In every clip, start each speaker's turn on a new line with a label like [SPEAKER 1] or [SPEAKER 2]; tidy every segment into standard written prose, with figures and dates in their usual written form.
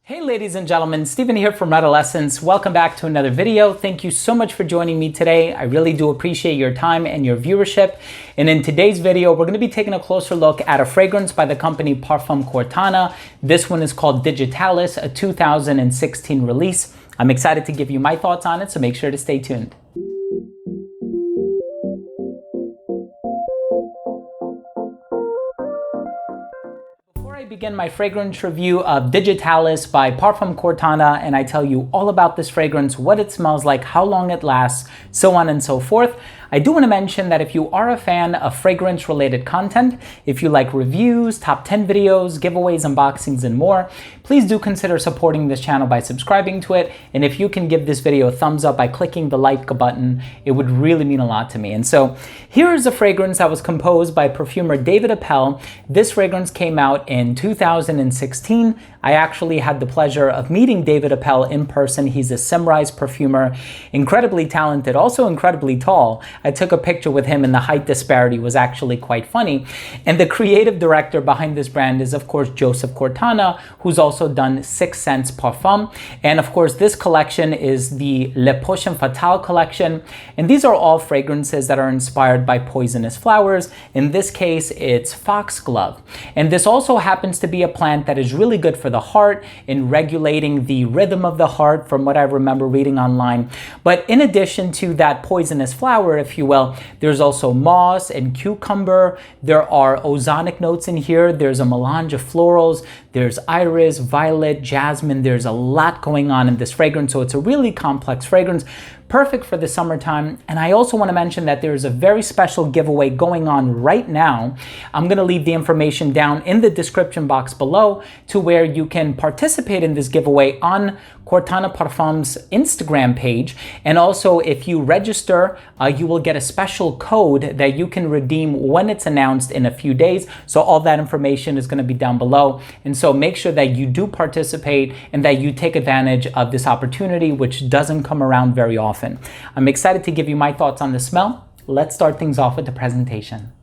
[SPEAKER 1] Hey ladies and gentlemen, Stephen here from Redolessence. Welcome back to another video. Thank you so much for joining me today. I really do appreciate your time and your viewership. And in today's video, we're going to be taking a closer look at a fragrance by the company Parfums Quartana. This one is called Digitalis, a 2016 release. I'm excited to give you my thoughts on it, so make sure to stay tuned. Begin my fragrance review of Digitalis by Parfums Quartana, and I tell you all about this fragrance, what it smells like, how long it lasts, so on and so forth. I do want to mention that if you are a fan of fragrance related content, if you like reviews, top 10 videos, giveaways, unboxings, and more, please do consider supporting this channel by subscribing to it. And if you can give this video a thumbs up by clicking the like button, it would really mean a lot to me. And so here is a fragrance that was composed by perfumer David Appel. This fragrance came out in 2016. I actually had the pleasure of meeting David Appel in person. He's a Simrise perfumer, incredibly talented, also incredibly tall. I took a picture with him and the height disparity was actually quite funny. And the creative director behind this brand is of course Joseph Quartana, who's also done 6 Scents Parfum. And of course this collection is the Le Potion Fatale collection. And these are all fragrances that are inspired by poisonous flowers. In this case, it's foxglove. And this also happens to be a plant that is really good for the heart in regulating the rhythm of the heart, from what I remember reading online. But in addition to that poisonous flower, if you will, there's also moss and cucumber. There are ozonic notes in here. There's a melange of florals. There's iris, violet, jasmine. There's a lot going on in this fragrance. So it's a really complex fragrance, perfect for the summertime. And I also want to mention that there's a very special giveaway going on right now. I'm going to leave the information down in the description box below to where you can participate in this giveaway on Quartana Parfums Instagram page. And also if you register, you will get a special code that you can redeem when it's announced in a few days. So all that information is going to be down below. And so make sure that you do participate and that you take advantage of this opportunity, which doesn't come around very often. I'm excited to give you my thoughts on the smell. Let's start things off with the presentation.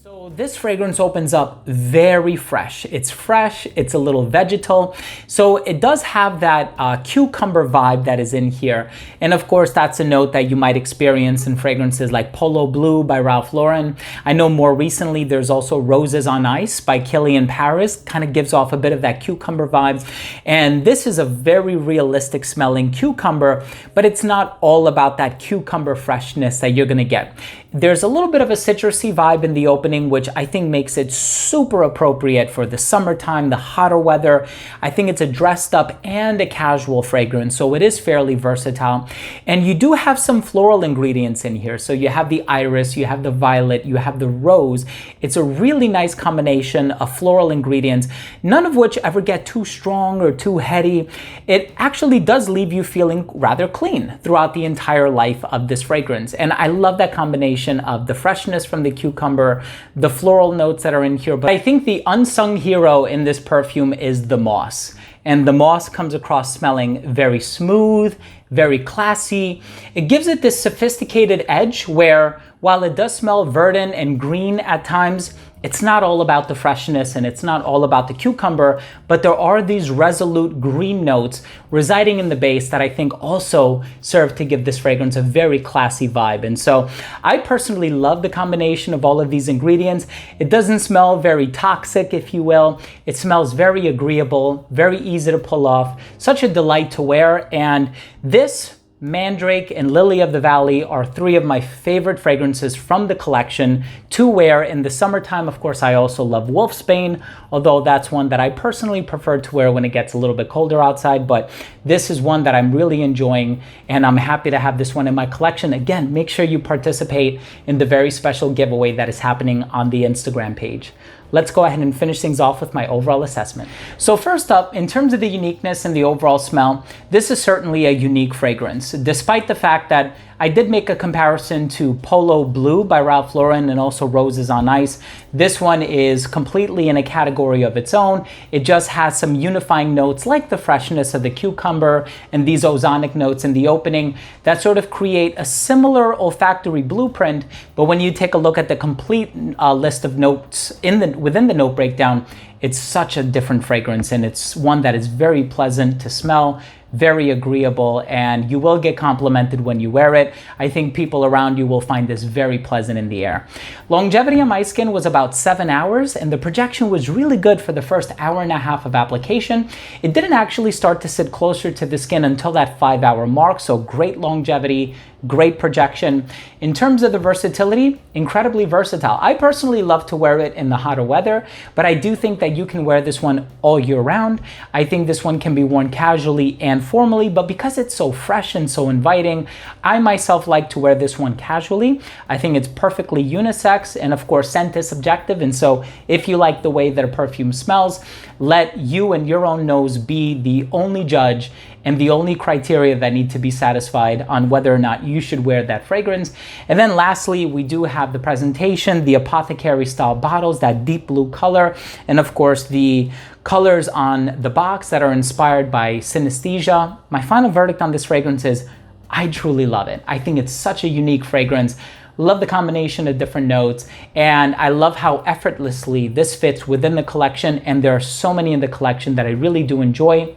[SPEAKER 1] So this fragrance opens up very fresh. It's fresh, it's a little vegetal. So it does have that cucumber vibe that is in here. And of course, that's a note that you might experience in fragrances like Polo Blue by Ralph Lauren. I know more recently, there's also Roses on Ice by Kilian Paris, kind of gives off a bit of that cucumber vibes. And this is a very realistic smelling cucumber, but it's not all about that cucumber freshness that you're gonna get. There's a little bit of a citrusy vibe in the opening, which I think makes it super appropriate for the summertime, the hotter weather. I think it's a dressed up and a casual fragrance, so it is fairly versatile. And you do have some floral ingredients in here. So you have the iris, you have the violet, you have the rose. It's a really nice combination of floral ingredients, none of which ever get too strong or too heady. It actually does leave you feeling rather clean throughout the entire life of this fragrance. And I love that combination of the freshness from the cucumber, the floral notes that are in here. But I think the unsung hero in this perfume is the moss. And the moss comes across smelling very smooth, very classy. It gives it this sophisticated edge where, while it does smell verdant and green at times, it's not all about the freshness and it's not all about the cucumber, but there are these resolute green notes residing in the base that I think also serve to give this fragrance a very classy vibe. And so I personally love the combination of all of these ingredients. It doesn't smell very toxic, if you will. It smells very agreeable, very easy to pull off, such a delight to wear. And this, Mandrake, and Lily of the Valley are 3 of my favorite fragrances from the collection to wear in the summertime. Of course, I also love Wolfsbane, although that's one that I personally prefer to wear when it gets a little bit colder outside. But this is one that I'm really enjoying, and I'm happy to have this one in my collection. Again, make sure you participate in the very special giveaway that is happening on the Instagram page. Let's go ahead and finish things off with my overall assessment. So first up, in terms of the uniqueness and the overall smell, this is certainly a unique fragrance, despite the fact that I did make a comparison to Polo Blue by Ralph Lauren and also Roses on Ice. This one is completely in a category of its own. It just has some unifying notes like the freshness of the cucumber and these ozonic notes in the opening that sort of create a similar olfactory blueprint, but when you take a look at the complete list of notes within the note breakdown, it's such a different fragrance, and it's one that is very pleasant to smell, very agreeable, and you will get complimented when you wear it. I think people around you will find this very pleasant in the air. Longevity on my skin was about 7 hours, and the projection was really good for the first hour and a half of application. It didn't actually start to sit closer to the skin until that 5-hour mark, so great longevity, great projection. In terms of the versatility, incredibly versatile. I personally love to wear it in the hotter weather, but I do think that you can wear this one all year round. I think this one can be worn casually and formally, but because it's so fresh and so inviting, I myself like to wear this one casually. I think it's perfectly unisex, and of course scent is subjective, and so if you like the way that a perfume smells, let you and your own nose be the only judge and the only criteria that need to be satisfied on whether or not you should wear that fragrance. And then lastly, we do have the presentation, the apothecary style bottles, that deep blue color, and of course the colors on the box that are inspired by synesthesia. My final verdict on this fragrance is I truly love it. I think it's such a unique fragrance. Love the combination of different notes, and I love how effortlessly this fits within the collection, and there are so many in the collection that I really do enjoy.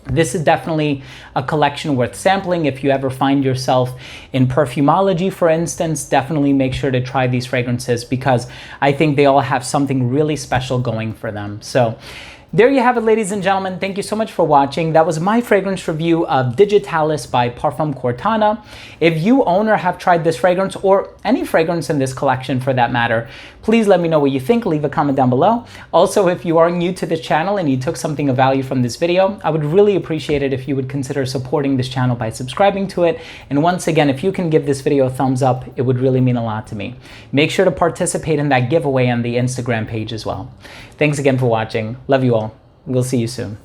[SPEAKER 1] This is definitely a collection worth sampling. If you ever find yourself in perfumology, for instance, definitely make sure to try these fragrances because I think they all have something really special going for them. So there you have it, ladies and gentlemen. Thank you so much for watching. That was my fragrance review of Digitalis by Parfums Quartana. If you own or have tried this fragrance, or any fragrance in this collection for that matter, please let me know what you think. Leave a comment down below. Also, if you are new to this channel and you took something of value from this video, I would really appreciate it if you would consider supporting this channel by subscribing to it. And once again, if you can give this video a thumbs up, it would really mean a lot to me. Make sure to participate in that giveaway on the Instagram page as well. Thanks again for watching. Love you all. We'll see you soon.